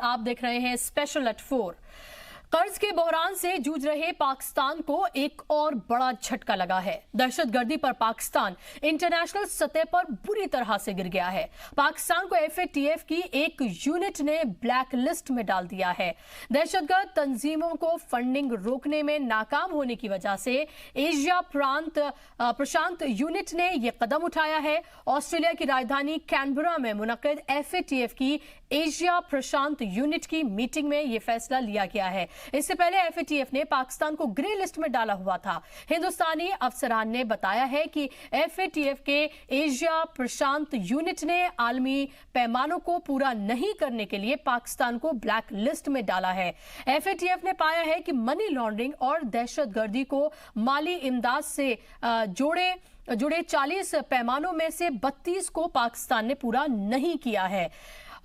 आप देख रहे हैं स्पेशल एट 4। कर्ज के बहरान से जूझ रहे पाकिस्तान को एक और बड़ा झटका लगा है। दहशतगर्दी पर पाकिस्तान इंटरनेशनल सतह पर बुरी तरह से गिर गया है। पाकिस्तान को एफएटीएफ की एक यूनिट ने ब्लैक लिस्ट में डाल दिया है। दहशतगर्द तंजीमों को फंडिंग रोकने में नाकाम होने की वजह से एशिया प्रशांत यूनिट ने यह कदम उठाया है। ऑस्ट्रेलिया की राजधानी कैनबरा में मुनक्किद एफएटीएफ की एशिया प्रशांत यूनिट की मीटिंग में यह फैसला लिया गया है। इससे पहले एफएटीएफ ने पाकिस्तान को ग्रे लिस्ट में डाला हुआ था। हिंदुस्तानी अफसरान ने बताया है कि एफएटीएफ के एशिया प्रशांत यूनिट ने आलमी पैमानों को पूरा नहीं करने के लिए पाकिस्तान को ब्लैक लिस्ट में डाला है। एफएटीएफ ने पाया है कि मनी लॉन्ड्रिंग और दहशतगर्दी को माली इमदाद से जुड़े 40 पैमानों में से 32 को पाकिस्तान ने पूरा नहीं किया है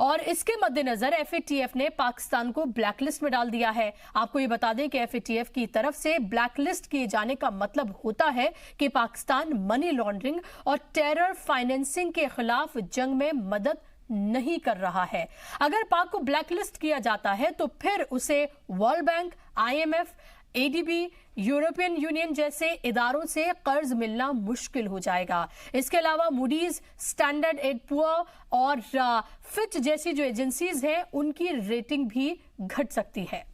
और इसके मद्देनजर एफएटीएफ ने पाकिस्तान को ब्लैकलिस्ट में डाल दिया है। आपको ये बता दें कि एफएटीएफ की तरफ से ब्लैकलिस्ट किए जाने का मतलब होता है कि पाकिस्तान मनी लॉन्ड्रिंग और टेरर फाइनेंसिंग के खिलाफ जंग में मदद नहीं कर रहा है। अगर पाक को ब्लैकलिस्ट किया जाता है तो फिर उसे world bank, IMF, ADB, European union जैसे इदारों से कर्ज मिलना मुश्किल हो जाएगा। इसके अलावा मूडीज, स्टैंडर्ड एंड पुअर और फिच जैसी जो एजेंसीज हैं उनकी रेटिंग भी घट सकती है।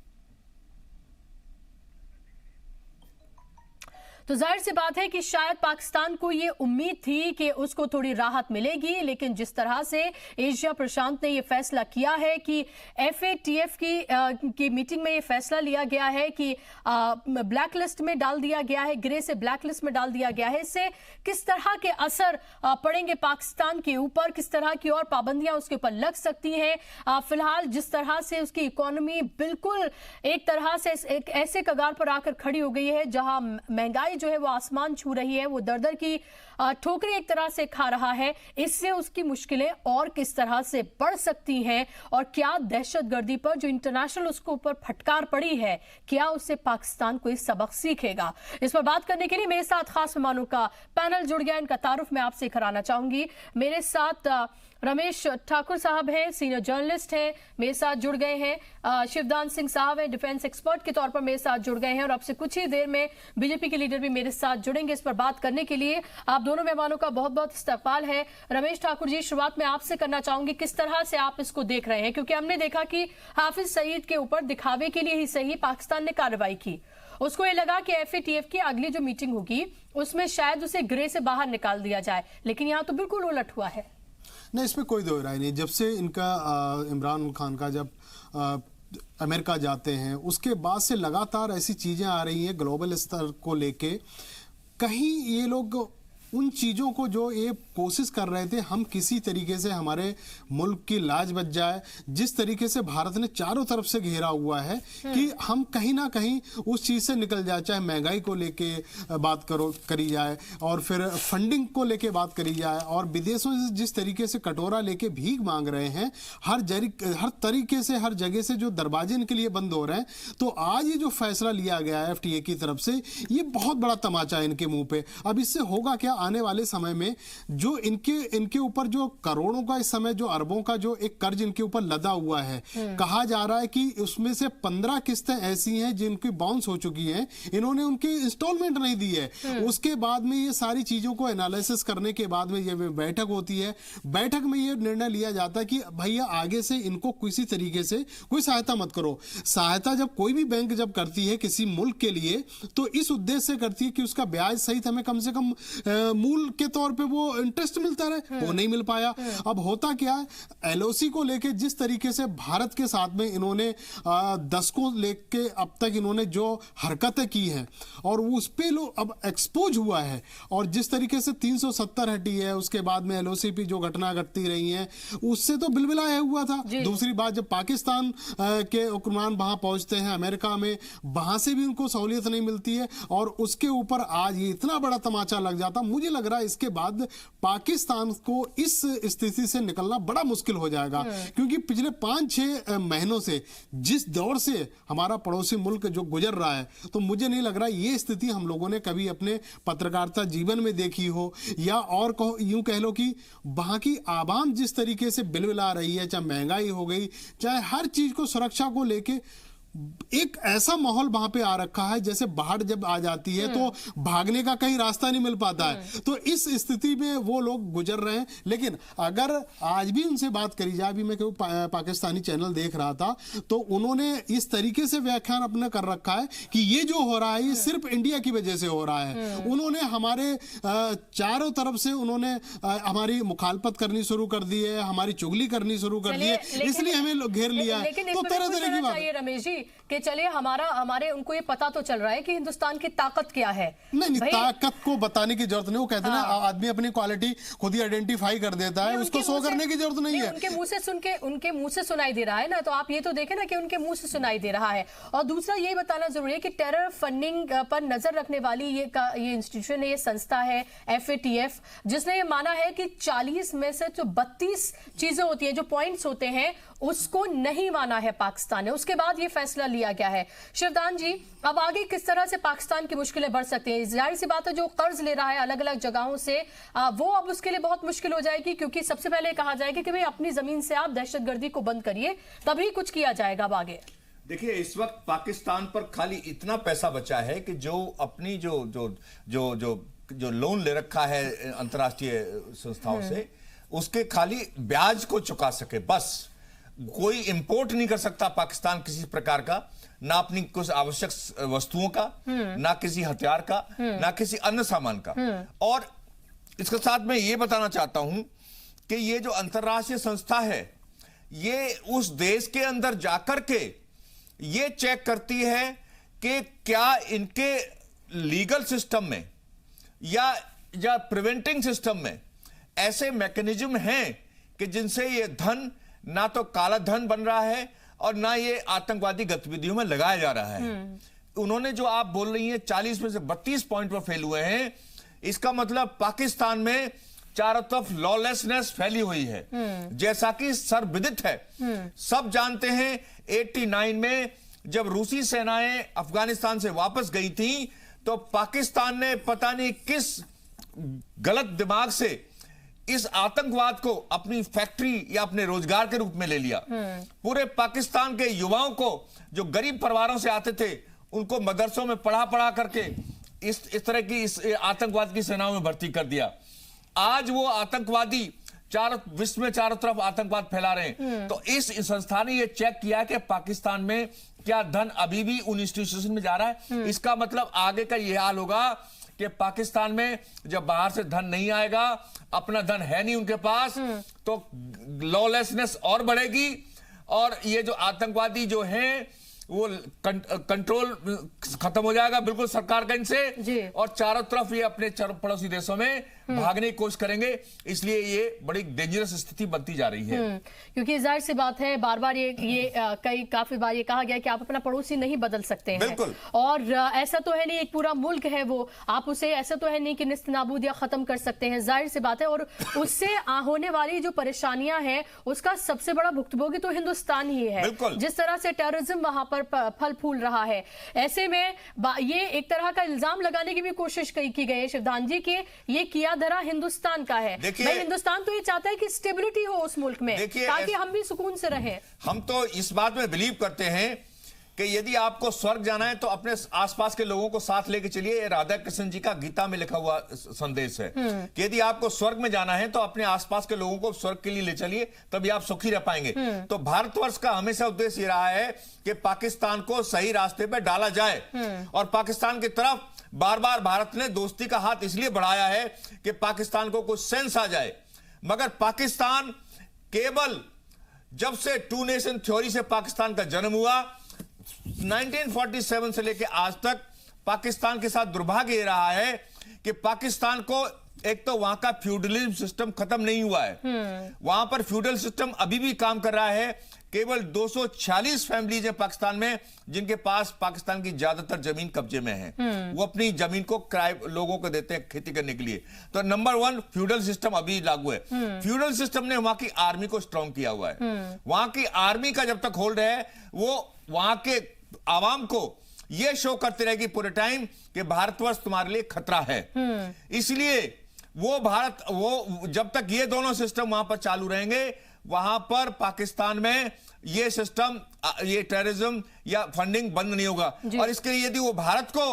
तो जाहिर सी बात है कि शायद पाकिस्तान को ये उम्मीद थी कि उसको थोड़ी राहत मिलेगी, लेकिन जिस तरह से एशिया प्रशांत ने ये फैसला किया है कि एफएटीएफ की मीटिंग में ये फैसला लिया गया है कि ब्लैक लिस्ट में डाल दिया गया है, ग्रे से ब्लैक लिस्ट में डाल दिया गया है, इससे किस तरह के असर पड़ेंगे पाकिस्तान के ऊपर, किस तरह की और पाबंदियां उसके ऊपर लग सकती हैं। फिलहाल जिस तरह से उसकी इकोनॉमी बिल्कुल एक तरह से एक ऐसे कगार पर आकर खड़ी हो गई है जहां महंगाई जो है वो आसमान छू रही है, वो दर-दर की ठोकरें एक तरह से खा रहा है। इससे उसकी मुश्किलें और किस तरह से बढ़ सकती हैं और क्या दहशतगर्दी पर जो इंटरनेशनल उसको ऊपर फटकार पड़ी है, क्या उससे पाकिस्तान कोई सबक सीखेगा? इस पर बात करने के लिए मेरे साथ खास मेहमानों का पैनल जुड़ गया। इनका तारुफ मैं आपसे कराना चाहूंगी। मेरे साथ रमेश ठाकुर साहब हैं, सीनियर जर्नलिस्ट हैं, मेरे साथ जुड़ गए हैं। शिवदान सिंह साहब हैं, डिफेंस एक्सपर्ट के तौर पर मेरे साथ जुड़ गए हैं और अब से कुछ ही देर में बीजेपी के लीडर भी मेरे साथ जुड़ेंगे। इस पर बात करने के लिए आप दोनों मेहमानों का बहुत बहुत इस्तकबाल है। रमेश ठाकुर जी, शुरुआत में आपसे करना चाहूंगी, किस तरह से आप इसको देख रहे हैं? क्योंकि हमने देखा कि हाफिज सईद के ऊपर दिखावे के लिए ही सही पाकिस्तान ने कार्रवाई की। उसको ये लगा कि एफएटीएफ की अगली जो मीटिंग होगी उसमें शायद उसे ग्रे से बाहर निकाल दिया जाए, लेकिन यहाँ तो बिल्कुल उलट हुआ है। नहीं, इसमें कोई दो राय नहीं। जब से इनका इमरान खान का जब अमेरिका जाते हैं उसके बाद से लगातार ऐसी चीज़ें आ रही हैं ग्लोबल स्तर को लेके। कहीं ये लोग उन चीज़ों को जो ये कोशिश कर रहे थे हम किसी तरीके से हमारे मुल्क की लाज बच जाए, जिस तरीके से भारत ने चारों तरफ से घेरा हुआ है कि हम कहीं ना कहीं उस चीज़ से निकल जाए, चाहे महंगाई को लेके बात करी जाए और फिर फंडिंग को लेके बात करी जाए और विदेशों से जिस तरीके से कटोरा लेके भीख मांग रहे हैं, हर तरीके से हर जगह से जो दरवाजे इनके लिए बंद हो रहे हैं। तो आज ये जो फैसला लिया गया है एफटीए की तरफ से, ये बहुत बड़ा तमाचा है इनके मुंह पे। अब इससे होगा क्या आने वाले समय में, जो इनके ऊपर जो करोड़ों का इस समय जो अरबों का जो एक कर्ज इनके ऊपर लदा हुआ है, कहा जा रहा है कि उसमें से 15 किस्तें ऐसी हैं जिनकी बाउंस हो चुकी हैं, इन्होंने उनकी इंस्टॉलमेंट नहीं दी है। उसके बाद में ये सारी चीजों को एनालिसिस करने के बाद में ये बैठक होती है। बैठक में ये निर्णय लिया जाता है कि भैया आगे से इनको किसी तरीके से कोई सहायता मत करो। सहायता जब कोई भी बैंक जब करती है किसी मुल्क के लिए तो इस उद्देश्य से करती है कि उसका ब्याज सहित हमें कम से कम मूल के तौर पे वो इंटरेस्ट मिलता रहे, वो नहीं मिल पाया। अब होता क्या है, एलओसी को लेके जिस तरीके से भारत के साथ में इन्होंने दशकों लेके अब तक इन्होंने जो हरकतें की हैं और उस पे लोग अब एक्सपोज हुआ है और जिस तरीके से 370 हटी है, उसके बाद में एलओसी पे जो घटना घटती रही हैं उससे तो बिलबिलाया हुआ था। दूसरी बात, जब पाकिस्तान के हुक्मरान वहां पहुंचते हैं अमेरिका में, वहां से भी उनको सहूलियत नहीं मिलती है और उसके ऊपर आज ये इतना बड़ा तमाचा लग जाता। मुझे मुझे लग रहा है इसके बाद पाकिस्तान को इस स्थिति से निकलना बड़ा मुश्किल हो जाएगा, क्योंकि पिछले 5-6 महीनों से जिस दौर से हमारा पड़ोसी मुल्क जो गुजर रहा है, तो मुझे नहीं लग रहा ये स्थिति हम लोगों ने कभी अपने पत्रकारिता जीवन में देखी हो, या और यूं कह लो कि वहां की आवाम जिस तरीके से बिलबिला रही है, चाहे महंगाई हो गई, चाहे हर चीज को सुरक्षा को लेके एक ऐसा माहौल वहां पे आ रखा है जैसे बाढ़ जब आ जाती है तो भागने का कहीं रास्ता नहीं मिल पाता है। तो इस स्थिति में वो लोग गुजर रहे हैं। लेकिन अगर आज भी उनसे बात करी जाए, अभी मैं पाकिस्तानी चैनल देख रहा था, तो उन्होंने इस तरीके से व्याख्यान अपना कर रखा है कि ये जो हो रहा है ये सिर्फ इंडिया की वजह से हो रहा है। उन्होंने हमारे चारों तरफ से उन्होंने हमारी मुखालफत करनी शुरू कर दी है, हमारी चुगली करनी शुरू कर दी है, इसलिए हमें घेर लिया है। तो तरह तरह की बात रमेश जी कि चलिए हमारे उनको ये पता तो चल रहा है कि हिंदुस्तान की ताकत क्या है। नहीं, ताकत को बताने की जरूरत नहीं। वो कहते हैं ना, आदमी अपनी क्वालिटी खुद ही आइडेंटिफाई कर देता है, उसको शो करने की जरूरत नहीं है। उनके मुंह से सुनाई दे रहा है ना, तो आप ये तो देखें ना कि उनके मुंह से सुनाई दे रहा है। और दूसरा ये बताना जरूरी है कि टेरर फंडिंग पर नजर रखने वाली ये इंस्टीट्यूशन है, ये संस्था है FATF, जिसने ये माना है कि 40 में से जो 32 चीजें होती है, जो पॉइंट्स होते हैं, उसको नहीं माना है पाकिस्तान ने। उसके बाद ये फैसला लिया गया है। शिवदान जी, अब आगे किस तरह से पाकिस्तान की मुश्किलें बढ़ सकती हैं? जाहिर सी बात है, जो कर्ज ले रहा है अलग अलग जगहों से, वो अब उसके लिए बहुत मुश्किल हो जाएगी, क्योंकि सबसे पहले कहा जाएगा कि भाई अपनी जमीन से आप दहशतगर्दी को बंद करिए, तभी कुछ किया जाएगा अब आगे। देखिए, इस वक्त पाकिस्तान पर खाली इतना पैसा बचा है कि जो अपनी जो लोन ले रखा है अंतर्राष्ट्रीय संस्थाओं से, उसके खाली ब्याज को चुका सके, बस। कोई इंपोर्ट नहीं कर सकता पाकिस्तान किसी प्रकार का, ना अपनी कुछ आवश्यक वस्तुओं का, ना किसी हथियार का, ना किसी अन्य सामान का। और इसके साथ मैं ये बताना चाहता हूं कि ये जो अंतर्राष्ट्रीय संस्था है, ये उस देश के अंदर जाकर के ये चेक करती है कि क्या इनके लीगल सिस्टम में या प्रिवेंटिंग सिस्टम में ऐसे मैकेनिज्म हैं कि जिनसे ये धन ना तो काला धन बन रहा है और ना ये आतंकवादी गतिविधियों में लगाया जा रहा है। उन्होंने जो आप बोल रही हैं 40 में से 32 पॉइंट पर फेल हुए हैं, इसका मतलब पाकिस्तान में चारों तरफ लॉलेसनेस फैली हुई है, जैसा कि सर्वविदित है। सब जानते हैं 89 में जब रूसी सेनाएं अफगानिस्तान से वापस गई थी, तो पाकिस्तान ने पता नहीं किस गलत दिमाग से इस आतंकवाद को अपनी फैक्ट्री या अपने रोजगार के रूप में ले लिया। पूरे पाकिस्तान के युवाओं को, जो गरीब परिवारों से आते थे, उनको मदरसों में पढ़ा करके इस तरह की इस आतंकवाद की सेनाओं में भर्ती कर दिया। आज वो आतंकवादी विश्व में चारों तरफ आतंकवाद फैला रहे हैं। तो इस संस्था ने ये चेक किया कि पाकिस्तान में क्या धन अभी भी उन इंस्टीट्यूशन में जा रहा है। इसका मतलब आगे का ये हाल होगा कि पाकिस्तान में जब बाहर से धन नहीं आएगा, अपना धन है नहीं उनके पास, तो लॉलेसनेस और बढ़ेगी और ये जो आतंकवादी जो हैं वो कंट्रोल खत्म हो जाएगा बिल्कुल सरकार का इनसे, और चारों तरफ ये अपने पड़ोसी देशों में भागने की कोशिश करेंगे। इसलिए ये बड़ी डेंजरस स्थिति बनती जा रही है। क्योंकि जाहिर सी बात है, बार बार काफी बार ये कहा गया कि आप अपना पड़ोसी नहीं बदल सकते हैं। बिल्कुल। और ऐसा तो है नहीं, एक पूरा मुल्क है वो, आप उसे ऐसा तो है नहीं कि निस्तनाबूद या खत्म कर सकते हैं, जाहिर सी बात है। और उससे होने वाली जो परेशानियां हैं, उसका सबसे बड़ा भुक्तभोगी तो हिंदुस्तान ही है। जिस तरह से टेररिज्म वहां पर फल फूल रहा है, ऐसे में ये एक तरह का इल्जाम लगाने की भी कोशिश की गई है शिवदान जी की ये किया धरा हिंदुस्तान का है। भाई हिंदुस्तान तो ये चाहता है कि स्टेबिलिटी हो उस मुल्क में, ताकि हम भी सुकून से रहें। हम तो इस बात में बिलीव करते हैं कि यदि आपको स्वर्ग जाना है तो अपने आसपास के लोगों को साथ लेके चलिए। राधा कृष्ण जी का गीता में लिखा हुआ संदेश है कि यदि आपको स्वर्ग में जाना है तो अपने आसपास के लोगों को स्वर्ग के लिए ले चलिए, तभी आप सुखी रह पाएंगे। तो भारतवर्ष का हमेशा उद्देश्य ये रहा है कि पाकिस्तान को सही रास्ते पर डाला जाए, और पाकिस्तान की तरफ बार बार भारत ने दोस्ती का हाथ इसलिए बढ़ाया है कि पाकिस्तान को कुछ सेंस आ जाए। मगर पाकिस्तान केवल जब से टू नेशन थ्योरी से पाकिस्तान का जन्म हुआ, 1947 से लेकर आज तक पाकिस्तान के साथ दुर्भाग्य ये रहा है कि पाकिस्तान को एक तो वहां का फ्यूडलिज्म सिस्टम खत्म नहीं हुआ है, वहां पर फ्यूडल सिस्टम अभी भी काम कर रहा है। केवल 246 फैमिलीज है पाकिस्तान में जिनके पास पाकिस्तान की ज्यादातर जमीन कब्जे में है। वो अपनी जमीन को किराए लोगों को देते हैं खेती करने के लिए। तो नंबर 1 फ्यूडल सिस्टम अभी लागू है। फ्यूडल सिस्टम ने वहां की आर्मी को स्ट्रांग किया हुआ है। वहां की आर्मी का जब तक होल्ड है वो वहां के आवाम को यह शो करती रहेगी पूरे टाइम कि भारतवर्ष तुम्हारे लिए खतरा है। इसलिए वो जब तक ये दोनों सिस्टम वहां पर चालू रहेंगे, वहां पर पाकिस्तान में ये सिस्टम, ये टेररिज्म या फंडिंग बंद नहीं होगा। और इसके लिए यदि वो भारत को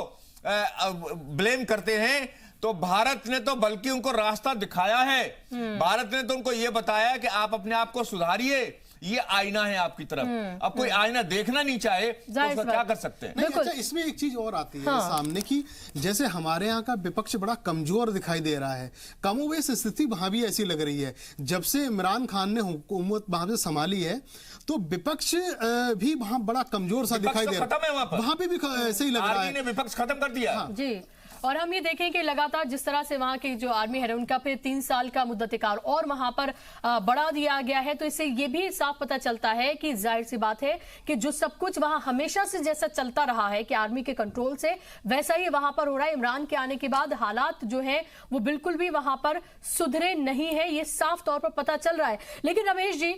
ब्लेम करते हैं तो भारत ने तो बल्कि उनको रास्ता दिखाया है। भारत ने तो उनको यह बताया कि आप अपने आप को सुधारिए, ये आईना है आपकी तरफ। अब कोई आईना देखना नहीं चाहे तो उसका क्या कर सकते हैं? नहीं, अच्छा, इसमें एक चीज और आती है सामने की, जैसे हमारे यहाँ का विपक्ष बड़ा कमजोर दिखाई दे रहा है, कमोबेश स्थिति वहां भी ऐसी लग रही है। जब से इमरान खान ने हुकूमत वहां से संभाली है तो विपक्ष भी वहां बड़ा कमजोर सा दिखाई दे रहा है। वहां पे भी ऐसे ही लग रहा है, विपक्ष खत्म कर दिया। जी, और हम ये देखें कि लगातार जिस तरह से वहां की जो आर्मी है उनका फिर 3 साल का मुद्दत-ए-कार और वहां पर बढ़ा दिया गया है, तो इससे ये भी साफ पता चलता है कि जाहिर सी बात है कि जो सब कुछ वहां हमेशा से जैसा चलता रहा है कि आर्मी के कंट्रोल से, वैसा ही वहां पर हो रहा है। इमरान के आने के बाद हालात जो है वो बिल्कुल भी वहां पर सुधरे नहीं है, ये साफ तौर पर पता चल रहा है। लेकिन रमेश जी,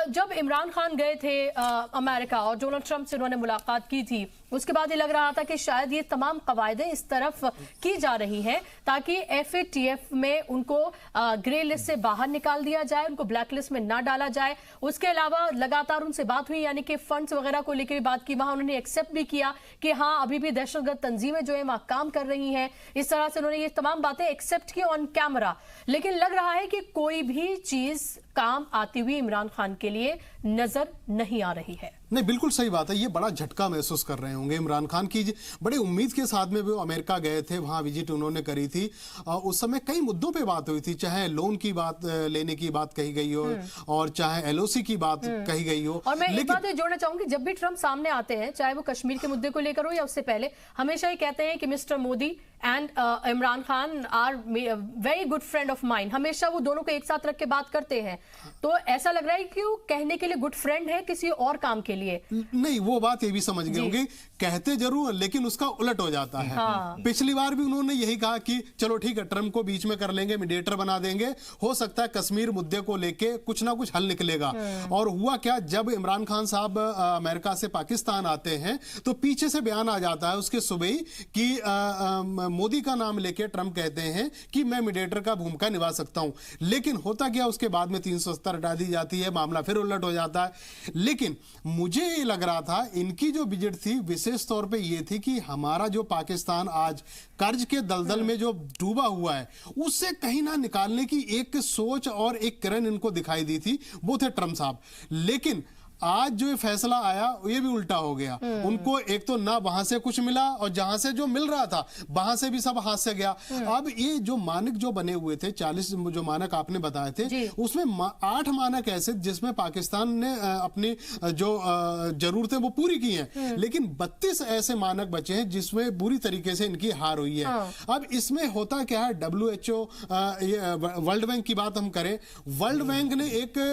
जब इमरान खान गए थे अमेरिका और डोनाल्ड ट्रंप से उन्होंने मुलाकात की थी, उसके बाद ये लग रहा था कि शायद ये तमाम कवायदें इस तरफ की जा रही हैं ताकि FATF में उनको ग्रे लिस्ट से बाहर निकाल दिया जाए, उनको ब्लैक लिस्ट में ना डाला जाए। उसके अलावा लगातार उनसे बात हुई, यानी कि फंड्स वगैरह को लेकर बात की। वहां उन्होंने एक्सेप्ट भी किया कि हाँ, अभी भी दहशतगर्द तंजीमें जो है वहां काम कर रही हैं। इस तरह से उन्होंने ये तमाम बातें एक्सेप्ट की ऑन कैमरा। लेकिन लग रहा है कि कोई भी चीज काम आती हुई इमरान खान के लिए नजर नहीं आ रही है। नहीं, बिल्कुल सही बात है। ये बड़ा झटका महसूस कर रहे होंगे इमरान खान की। बड़े उम्मीद के साथ में वो अमेरिका गए थे, वहां विजिट उन्होंने करी थी। उस समय कई मुद्दों पे बात हुई थी, चाहे लोन की बात लेने की बात कही गई हो और चाहे LOC की बात कही गई हो। और मैं एक बात जोड़ना चाहूंगी, जब भी ट्रंप सामने आते हैं, चाहे वो कश्मीर के मुद्दे को लेकर हो या उससे पहले, हमेशा ही कहते हैं कि mister Modi and Imran Khan are very good friend of mine. हमेशा वो दोनों को एक साथ रख के बात करते हैं। तो ऐसा लग रहा है कि वो कहने के लिए गुड फ्रेंड है, किसी और काम के लिए नहीं। वो बात ये भी समझ गए होंगे, कहते जरूर लेकिन उसका उलट हो जाता है। पिछली बार भी उन्होंने यही कहा कि चलो ठीक है, ट्रंप को बीच में कर लेंगे, मीडिएटर बना देंगे, हो सकता है कश्मीर मुद्दे को लेके कुछ ना कुछ हल निकलेगा। और हुआ क्या, जब इमरान खान साहब अमेरिका से पाकिस्तान आते हैं तो पीछे से बयान आ जाता है उसके सुबह ही कि मोदी का नाम लेके ट्रंप कहते हैं कि मैं मीडिएटर का भूमिका निभा सकता हूं। लेकिन होता क्या, उसके बाद में 370 हटा दी जाती है, मामला फिर उलट हो जाता है। लेकिन मुझे ये लग रहा था इनकी जो विजिट थी विशेष तौर पे ये थी कि हमारा जो पाकिस्तान आज कर्ज के दलदल में जो डूबा हुआ है उससे कहीं ना निकालने की एक सोच और एक किरण इनको दिखाई दी थी, वो थे ट्रंप साहब। लेकिन आज जो ये फैसला आया ये भी उल्टा हो गया। उनको एक तो ना वहां से कुछ मिला और जहां से जो मिल रहा था वहां से भी सब हाथ से गया। अब ये जो मानक जो बने हुए थे, 40 जो मानक आपने बताए थे, उसमें 8 मानक ऐसे जिसमें पाकिस्तान ने अपनी जो जरूरतें वो पूरी की हैं, लेकिन 32 ऐसे मानक बचे हैं जिसमें बुरी तरीके से इनकी हार हुई है। अब इसमें होता क्या है, WHO, वर्ल्ड बैंक की बात हम करें, वर्ल्ड बैंक ने एक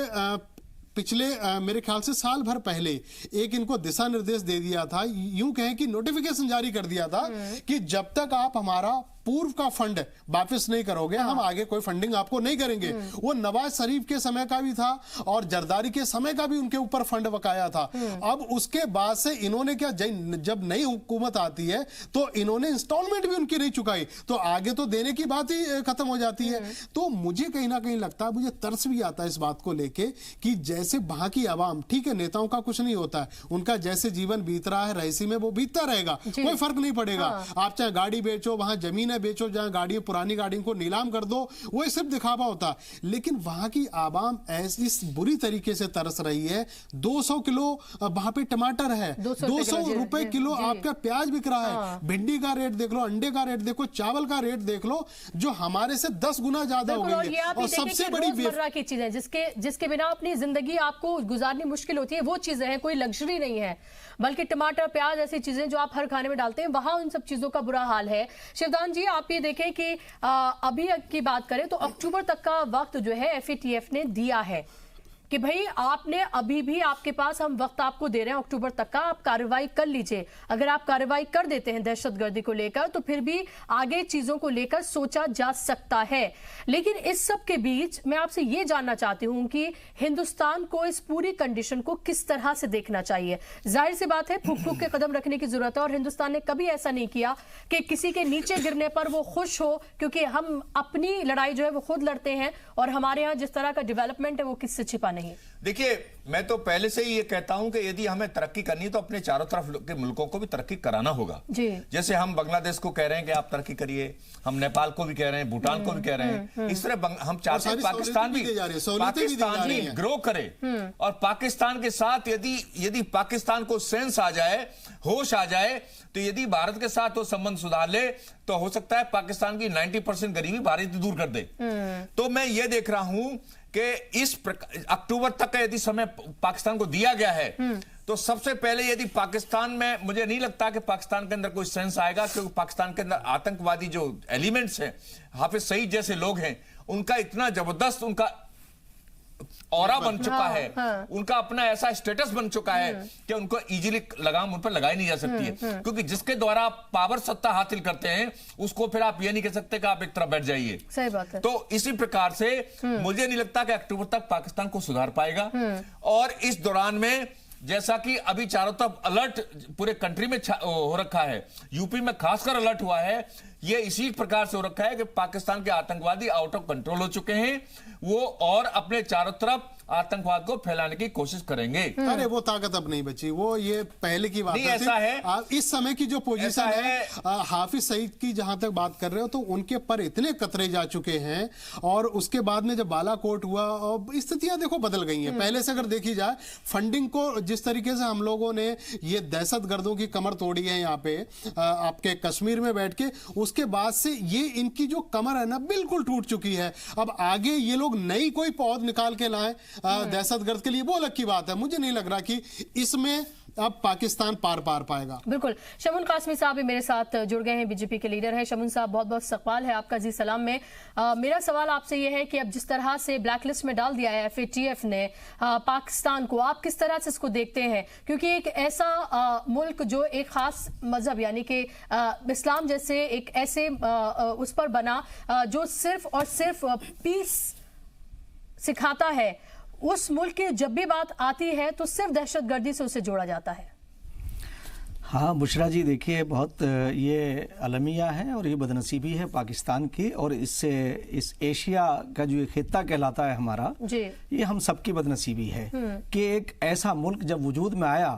पिछले मेरे ख्याल से साल भर पहले एक इनको दिशा निर्देश दे दिया था, यूं कहें कि नोटिफिकेशन जारी कर दिया था कि जब तक आप हमारा पूर्व का फंड वापस नहीं करोगे हम आगे कोई फंडिंग आपको नहीं करेंगे। वो नवाज शरीफ के समय का भी था और जरदारी के समय का भी उनके ऊपर फंड बकाया था। अब उसके बाद से इन्होंने क्या, जब नई हुकूमत आती है तो इन्होंने इंस्टॉलमेंट भी उनकी नहीं चुकाई, तो आगे तो देने की बात ही खत्म हो जाती है। तो मुझे कहीं ना कहीं लगता है, मुझे तरस भी आता है इस बात को लेके कि जैसे वहां की आवाम, ठीक है नेताओं का कुछ नहीं होता है, उनका जैसे जीवन बीत रहा है रईसी में वो बीतता रहेगा, कोई फर्क नहीं पड़ेगा। आप चाहे गाड़ी बेचो, वहां जमीन बेचो, जहां गाड़ियां पुरानी गाड़ियों को नीलाम कर दो, वो सिर्फ दिखावा होता। लेकिन वहां की आवाम ऐसी इस बुरी तरीके से तरस रही है। 200 किलो वहां पे टमाटर है, 200 रुपए किलो आपका प्याज बिक रहा है, भिंडी का रेट देख लो, अंडे का रेट देखो, चावल का रेट देख लो, जो हमारे से 10 गुना ज्यादा हो गई है। और सबसे बड़ी रोजमर्रा की चीजें जिसके बिना अपनी जिंदगी आपको गुजारनी मुश्किल होती है, वो चीजें हैं, कोई लग्जरी नहीं है, बल्कि टमाटर प्याज ऐसी चीजें जो आप हर खाने में डालते हैं, वहां उन सब चीजों का बुरा हाल है। शिवदान जी, आप ये देखें कि अभी की बात करें तो अक्टूबर तक का वक्त जो है FATF ने दिया है, कि भाई आपने अभी भी, आपके पास हम वक्त आपको दे रहे हैं अक्टूबर तक का, आप कार्रवाई कर लीजिए। अगर आप कार्रवाई कर देते हैं दहशतगर्दी को लेकर तो फिर भी आगे चीजों को लेकर सोचा जा सकता है। लेकिन इस सब के बीच मैं आपसे यह जानना चाहती हूं कि हिंदुस्तान को इस पूरी कंडीशन को किस तरह से देखना चाहिए। जाहिर सी बात है फूक फूक के कदम रखने की जरूरत है, और हिंदुस्तान ने कभी ऐसा नहीं किया कि किसी के नीचे गिरने पर वो खुश हो, क्योंकि हम अपनी लड़ाई जो है वो खुद लड़ते हैं और हमारे यहाँ जिस तरह का डेवलपमेंट है वो किससे छिपा नहीं। देखिए, मैं तो पहले से ही ये कहता हूं कि यदि हमें तरक्की करनी है तो अपने चारों तरफ के मुल्कों को भी तरक्की कराना होगा जी। जैसे हम बांग्लादेश को कह रहे हैं कि आप तरक्की करिए, हम नेपाल को भी कह रहे हैं, भूटान को भी कह रहे हैं, इस तरह हम चाहते हैं पाकिस्तान भी ग्रो करे। और पाकिस्तान के साथ यदि पाकिस्तान को सेंस आ जाए, होश आ जाए, तो यदि भारत के साथ वो संबंध सुधार ले तो हो सकता है पाकिस्तान की 90% गरीबी भारत दूर कर दे। तो मैं ये देख रहा हूं कि इस अक्टूबर तक का यदि समय पाकिस्तान को दिया गया है तो सबसे पहले यदि पाकिस्तान में, मुझे नहीं लगता कि पाकिस्तान के अंदर कोई सेंस आएगा, क्योंकि पाकिस्तान के अंदर आतंकवादी जो एलिमेंट्स हैं, हाफिज सईद जैसे लोग हैं, उनका इतना जबरदस्त उनका ऑरा बन चुका है, उनका अपना ऐसा स्टेटस बन चुका है कि उनको इजीली लगाम उन पर लगाई नहीं जा सकती है, क्योंकि जिसके द्वारा आप पावर सत्ता हासिल करते हैं उसको फिर आप ये नहीं कह सकते कि आप एक तरफ बैठ जाइए। सही बात है। तो इसी प्रकार से मुझे नहीं लगता कि अक्टूबर तक पाकिस्तान को सुधार पाएगा। और इस दौरान में जैसा कि अभी चारों तरफ अलर्ट पूरे कंट्री में हो रखा है, यूपी में खासकर अलर्ट हुआ है, ये इसी प्रकार से हो रखा है कि पाकिस्तान के आतंकवादी आउट ऑफ कंट्रोल हो चुके हैं, वो और अपने चारों तरफ आतंकवाद को फैलाने की कोशिश करेंगे। अरे वो ताकत अब नहीं बची, वो ये पहले की बात नहीं, ऐसा है इस समय की जो पोजीशन है हाफिज सईद की जहां तक बात कर रहे हो तो उनके पर इतने कतरे जा चुके हैं, और उसके बाद में जब बालाकोट हुआ और स्थितियां देखो बदल गई हैं। पहले से अगर देखी जाए फंडिंग को जिस तरीके से हम लोगों ने ये दहशतगर्दों की कमर तोड़ी है यहाँ पे आपके कश्मीर में बैठ के, उसके बाद से ये इनकी जो कमर है ना बिल्कुल टूट चुकी है। अब आगे ये लोग नई कोई पौध निकाल के लाएं दहशतगर्द के लिए, वो अलग की बात है। मुझे नहीं लग रहा कि इसमें अब पाकिस्तान पार पाएगा। बिल्कुल। शमून कासमी साहब भी मेरे साथ जुड़ गए हैं, बीजेपी के लीडर हैं। शमून साहब, बहुत बहुत इस्तकबाल है आपका जी सलाम में। मेरा सवाल आपसे यह है कि अब जिस तरह से ब्लैकलिस्ट में डाल दिया है FATF ने पाकिस्तान को, आप किस तरह से इसको देखते हैं? क्योंकि एक ऐसा मुल्क जो एक खास मजहब यानी कि इस्लाम जैसे एक ऐसे उस पर बना जो सिर्फ और सिर्फ पीस सिखाता है, उस मुल्क की जब भी बात आती है तो सिर्फ दहशतगर्दी से उसे जोड़ा जाता है। हाँ बुशरा जी, देखिए बहुत ये अलमिया है और ये बदनसीबी है पाकिस्तान की, और इससे इस एशिया का जो खित्ता कहलाता है हमारा जी, ये हम सबकी बदनसीबी है कि एक ऐसा मुल्क जब वजूद में आया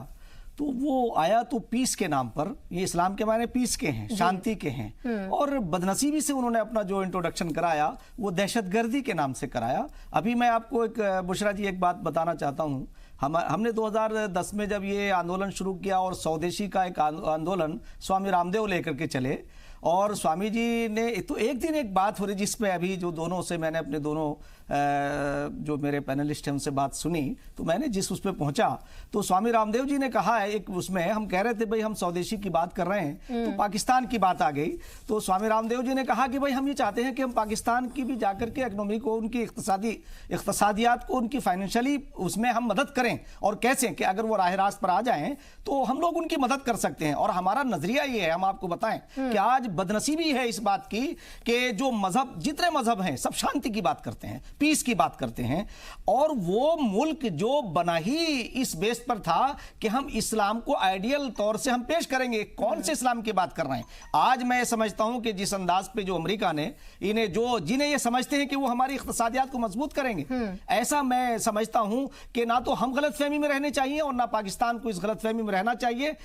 तो वो आया तो पीस के नाम पर, ये इस्लाम के मायने पीस के हैं, शांति के हैं, और बदनसीबी से उन्होंने अपना जो इंट्रोडक्शन कराया वो दहशतगर्दी के नाम से कराया। अभी मैं आपको एक बुशरा जी एक बात बताना चाहता हूँ, हमने 2010 में जब ये आंदोलन शुरू किया और स्वदेशी का एक आंदोलन स्वामी रामदेव लेकर के चले, और स्वामी जी ने तो एक दिन एक बात हो रही जिसमें अभी जो दोनों से मैंने अपने दोनों जो मेरे पैनलिस्ट हैं उनसे बात सुनी, तो मैंने जिस उस पर पहुंचा तो स्वामी रामदेव जी ने कहा है, एक उसमें हम कह रहे थे भाई हम स्वदेशी की बात कर रहे हैं तो पाकिस्तान की बात आ गई, तो स्वामी रामदेव जी ने कहा कि भाई हम ये चाहते हैं कि हम पाकिस्तान की भी जाकर के इकनॉमी को, उनकी इक्तसादियात को, उनकी फाइनेंशियली उसमें हम मदद करें, और कैसे कि अगर वो राह रास्त पर आ जाएं तो हम लोग उनकी मदद कर सकते हैं। और हमारा नजरिया ये है, हम आपको बताएं कि आज बदनसीबी है इस बात की कि जो मजहब, जितने मजहब हैं सब शांति की बात करते हैं, पीस की बात करते हैं, और वो मुल्क जो बना ही इस बेस पर था कि हम इस्लाम को आइडियल तौर से हम पेश करेंगे। कौन से इस्लाम की बात कर रहे हैं? आज मैं समझता हूं कि जिस अंदाज पे जो अमेरिका ने जिन्हें ये समझते हैं कि वो हमारी इख्तिसादियात को मजबूत करेंगे, ऐसा मैं समझता हूं कि ना तो हम गलतफहमी में रहने चाहिए और ना पाकिस्तान को इस गलतफहमी में रहना चाहिए।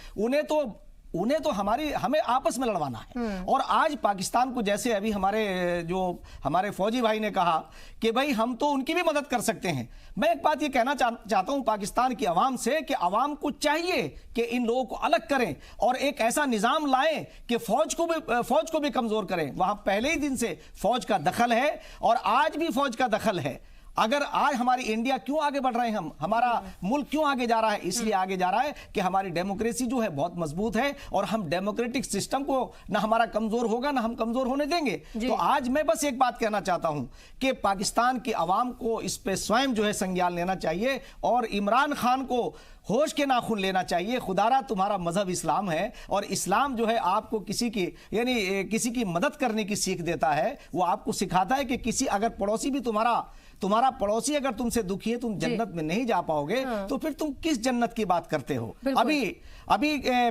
उन्हें तो हमें आपस में लड़वाना है। और आज पाकिस्तान को, जैसे अभी हमारे फौजी भाई ने कहा कि भाई हम तो उनकी भी मदद कर सकते हैं, मैं एक बात ये कहना चाहता हूं पाकिस्तान की आवाम से कि आवाम को चाहिए कि इन लोगों को अलग करें और एक ऐसा निजाम लाएं कि फौज को भी कमजोर करें। वहां पहले ही दिन से फौज का दखल है और आज भी फौज का दखल है। अगर आज हमारी इंडिया क्यों आगे बढ़ रहे हैं, हम हमारा मुल्क क्यों आगे जा रहा है, इसलिए आगे जा रहा है कि हमारी डेमोक्रेसी जो है बहुत मजबूत है और हम डेमोक्रेटिक सिस्टम को ना हमारा कमजोर होगा ना हम कमजोर होने देंगे। तो आज मैं बस एक बात कहना चाहता हूं कि पाकिस्तान की आवाम को इस पे स्वयं जो है संज्ञान लेना चाहिए और इमरान खान को होश के नाखून लेना चाहिए। खुदारा तुम्हारा मजहब इस्लाम है और इस्लाम जो है आपको किसी की यानी किसी की मदद करने की सीख देता है। वो आपको सिखाता है कि किसी अगर पड़ोसी भी तुम्हारा पड़ोसी अगर तुमसे दुखी है, तुम जन्नत में नहीं जा पाओगे, तो फिर तुम किस जन्नत की बात करते हो। अभी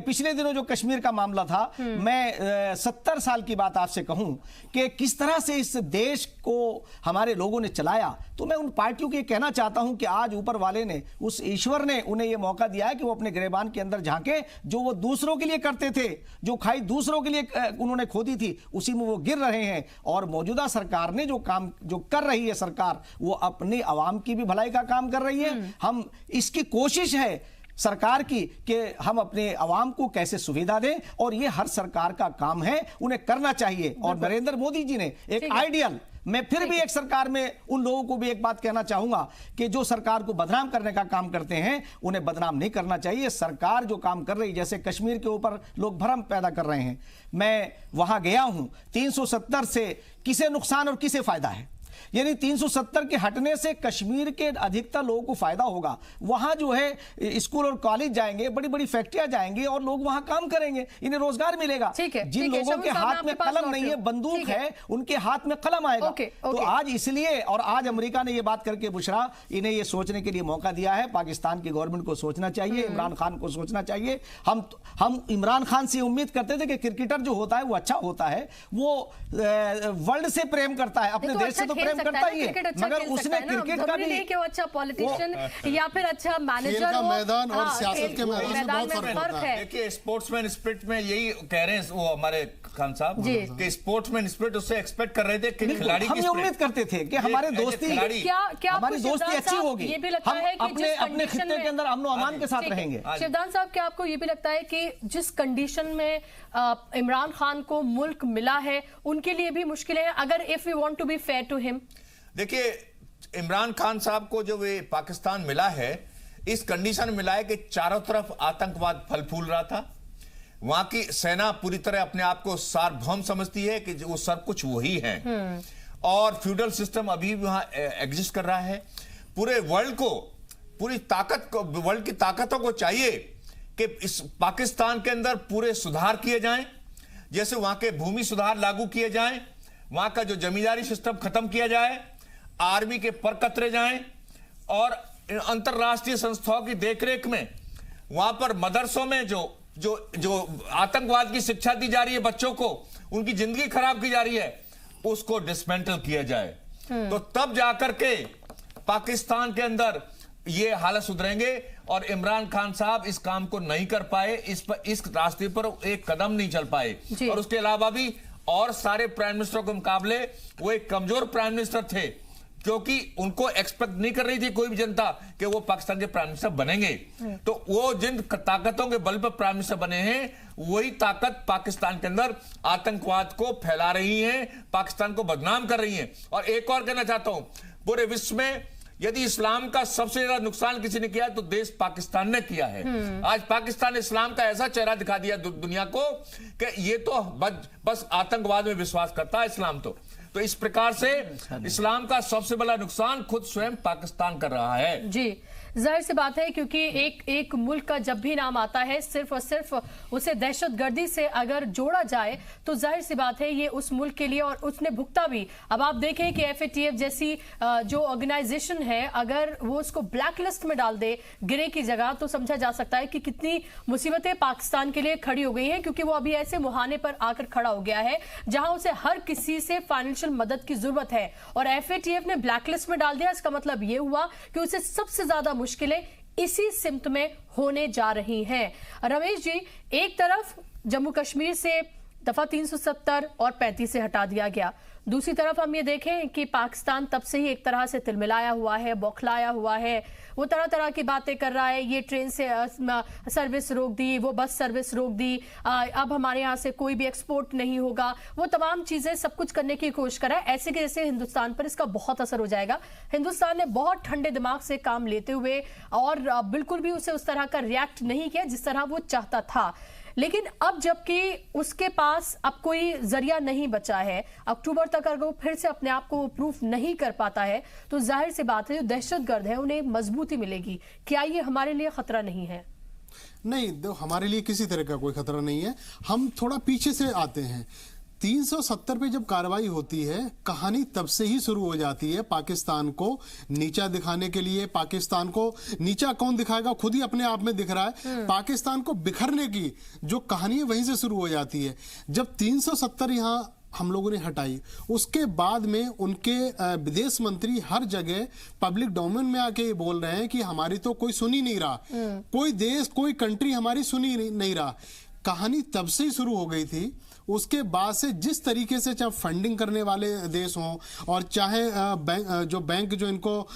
पिछले दिनों जो कश्मीर का मामला था, मैं 70 साल की बात आपसे कहूं कि किस तरह से इस देश को हमारे लोगों ने चलाया, तो मैं उन पार्टियों को कहना चाहता हूं कि आज ऊपर वाले ने, उस ईश्वर ने उन्हें यह मौका दिया है कि वो अपने गिरेबान के अंदर झांके। जो वो दूसरों के लिए करते थे, जो खाई दूसरों के लिए उन्होंने खोदी थी, उसी में वो गिर रहे हैं। और मौजूदा सरकार ने जो काम जो कर रही है सरकार, वो अपनी आवाम की भी भलाई का काम कर रही है। हम इसकी कोशिश है सरकार की कि हम अपने आवाम को कैसे सुविधा दें, और ये हर सरकार का काम है, उन्हें करना चाहिए। और नरेंद्र मोदी जी ने एक आइडियल, मैं फिर भी एक सरकार में उन लोगों को भी एक बात कहना चाहूंगा कि जो सरकार को बदनाम करने का काम करते हैं, उन्हें बदनाम नहीं करना चाहिए। सरकार जो काम कर रही है, जैसे कश्मीर के ऊपर लोग भ्रम पैदा कर रहे हैं, मैं वहां गया हूं, 370 से किसे नुकसान और किसे फायदा है। यानी 370 के हटने से कश्मीर के अधिकतर लोगों को फायदा होगा। वहां जो है स्कूल और कॉलेज जाएंगे, बड़ी बड़ी फैक्ट्रियां जाएंगी और लोग वहां काम करेंगे, इन्हें रोजगार मिलेगा। जिन लोगों के हाथ में कलम नहीं है, बंदूक है, उनके हाथ में कलम आएगा। तो आज इसलिए, और आज अमेरिका ने यह बात करके बुशरा, इन्हें यह सोचने के लिए मौका दिया है। पाकिस्तान की गवर्नमेंट को सोचना चाहिए, इमरान खान को सोचना चाहिए। हम इमरान खान से उम्मीद करते थे कि क्रिकेटर जो होता है वो अच्छा होता है, वो वर्ल्ड से प्रेम करता है, अपने देश से तो प्रेम करता ही है, मगर उसने क्रिकेट का भी नहीं कि वो अच्छा पॉलिटिशियन या फिर अच्छा मैनेजर हो। मैदान और सियासत के मैदान में बहुत फर्क है। देखिए, स्पोर्ट्समैन स्पिरिट में यही कह रहे हैं वो हमारे खान साहब कि स्पोर्ट्समैन स्पिरिट उससे एक्सपेक्ट कर रहे थे कि खिलाड़ी हम ये उम्मीद करते थे कि हमारी दोस्ती हमारी दोस्ती अच्छी होगी, ये भी लगता है कि अपने खित्ते के अंदर अमन अमान के साथ रहेंगे। शिवदान साहब, क्या आपको ये भी लगता है कि जिस कंडीशन में इमरान खान को मुल्क मिला है, उनके लिए भी मुश्किल है, अगर if we want to be fair to him? देखिए, इमरान खान साहब को जो वे पाकिस्तान मिला है, इस कंडीशन में मिला है कि चारों तरफ आतंकवाद फल फूल रहा था। वहां की सेना पूरी तरह अपने आप को सार्वभौम समझती है कि वो सब कुछ वही है, और फ्यूडल सिस्टम अभी भी वहां एग्जिस्ट कर रहा है। पूरे वर्ल्ड को, पूरी ताकत को, वर्ल्ड की ताकतों को चाहिए कि इस पाकिस्तान के अंदर पूरे सुधार किए जाएं, जैसे वहां के भूमि सुधार लागू किए जाएं, वहां का जो जमींदारी सिस्टम खत्म किया जाए, आर्मी के पर कतरे जाएं, और अंतरराष्ट्रीय संस्थाओं की देखरेख में वहां पर मदरसों में जो आतंकवाद की शिक्षा दी जा रही है बच्चों को, उनकी जिंदगी खराब की जा रही है, उसको डिसमेंटल किया जाए। तो तब जाकर के पाकिस्तान के अंदर ये हालत सुधरेंगे। और इमरान खान साहब इस काम को नहीं कर पाए, इस रास्ते पर एक कदम नहीं चल पाए। और उसके अलावा भी और सारे प्राइम मिनिस्टरों के मुकाबले वो एक कमजोर प्राइम मिनिस्टर थे, क्योंकि उनको एक्सपेक्ट नहीं कर रही थी कोई भी जनता कि वो पाकिस्तान के प्राइम मिनिस्टर बनेंगे। तो वो जिन ताकतों के बल पर प्राइम मिनिस्टर बने हैं, वही ताकत पाकिस्तान के अंदर आतंकवाद को फैला रही है, पाकिस्तान को बदनाम कर रही है। और एक और कहना चाहता हूं, पूरे विश्व में यदि इस्लाम का सबसे ज्यादा नुकसान किसी ने किया तो देश पाकिस्तान ने किया है। आज पाकिस्तान ने इस्लाम का ऐसा चेहरा दिखा दिया दुनिया को कि ये तो बस आतंकवाद में विश्वास करता है इस्लाम। तो इस प्रकार से इस्लाम का सबसे बड़ा नुकसान खुद स्वयं पाकिस्तान कर रहा है। जी, जाहिर सी बात है, क्योंकि एक मुल्क का जब भी नाम आता है, सिर्फ और सिर्फ उसे दहशतगर्दी से अगर जोड़ा जाए, तो जाहिर सी बात है ये उस मुल्क के लिए, और उसने भुगता भी। अब आप देखें कि FATF जैसी जो ऑर्गेनाइजेशन है, अगर वो उसको ब्लैक लिस्ट में डाल दे गिरे की जगह, तो समझा जा सकता है कि कितनी मुसीबतें पाकिस्तान के लिए खड़ी हो गई हैं, क्योंकि वो अभी ऐसे मुहाने पर आकर खड़ा हो गया है जहां उसे हर किसी से फाइनेंशियल मदद की जरूरत है। और FATF ने ब्लैक लिस्ट में डाल दिया, इसका मतलब ये हुआ कि उसे सबसे ज्यादा मुश्किलें इसी सिमत में होने जा रही हैं। रमेश जी, एक तरफ जम्मू कश्मीर से दफा 370 और 35 से हटा दिया गया, दूसरी तरफ हम ये देखें कि पाकिस्तान तब से ही एक तरह से तिलमिलाया हुआ है, बौखलाया हुआ है। वो तरह तरह की बातें कर रहा है, ये ट्रेन से सर्विस रोक दी, वो बस सर्विस रोक दी, अब हमारे यहाँ से कोई भी एक्सपोर्ट नहीं होगा, वो तमाम चीजें सब कुछ करने की कोशिश कर रहा है। ऐसे कि जैसे हिंदुस्तान पर इसका बहुत असर हो जाएगा। हिंदुस्तान ने बहुत ठंडे दिमाग से काम लेते हुए और बिल्कुल भी उसे उस तरह का रिएक्ट नहीं किया जिस तरह वो चाहता था। लेकिन अब जबकि उसके पास अब कोई जरिया नहीं बचा है, अक्टूबर तक अगर वो फिर से अपने आप को प्रूफ नहीं कर पाता है तो जाहिर सी बात है जो दहशतगर्द है उन्हें मजबूती मिलेगी। क्या ये हमारे लिए खतरा नहीं है? नहीं, हमारे लिए किसी तरह का कोई खतरा नहीं है। हम थोड़ा पीछे से आते हैं। 370 पे जब कार्रवाई होती है, कहानी तब से ही शुरू हो जाती है। पाकिस्तान को नीचा दिखाने के लिए, पाकिस्तान को नीचा कौन दिखाएगा, खुद ही अपने आप में दिख रहा है। पाकिस्तान को बिखरने की जो कहानी है वहीं से शुरू हो जाती है। जब 370 यहाँ हम लोगों ने हटाई, उसके बाद में उनके विदेश मंत्री हर जगह पब्लिक डोमेन में आके ये बोल रहे हैं कि हमारी तो कोई सुन ही नहीं रहा, कोई देश कोई कंट्री हमारी सुन ही नहीं रहा। कहानी तब से ही शुरू हो गई थी। उसके बाद से जिस तरीके से चाहे फंडिंग करने वाले देश हों और चाहे बैंक जो इनको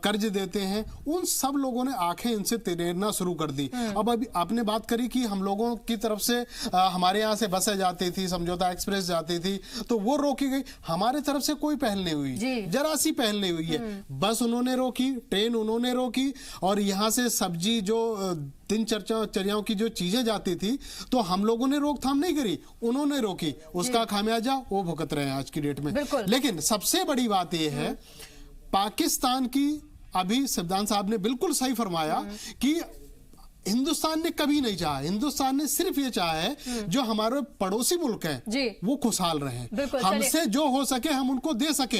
कर्ज देते हैं, उन सब लोगों ने आंखें इनसे तेरना शुरू कर दी। अब अभी आपने बात करी कि हम लोगों की तरफ से हमारे यहाँ से बसें जाती थी, समझौता एक्सप्रेस जाती थी, तो वो रोकी गई। हमारे तरफ से कोई पहल नहीं हुई, जरा सी पहल नहीं हुई है। बस उन्होंने रोकी, ट्रेन उन्होंने रोकी, और यहाँ से सब्जी जो दिन चर्चाओं की जो चीजें जाती थी तो हम लोगों ने रोकथाम नहीं करी, उन्होंने रोकी। उसका खामियाजा वो भुगत रहे हैं आज की डेट में। लेकिन सबसे बड़ी बात यह है पाकिस्तान की, अभी सिद्धांत साहब ने बिल्कुल सही फरमाया कि हिंदुस्तान ने कभी नहीं चाहा, हिंदुस्तान ने सिर्फ ये चाहा है जो हमारे पड़ोसी मुल्क हैं वो खुशहाल रहें, हमसे जो हो सके हम उनको दे सके।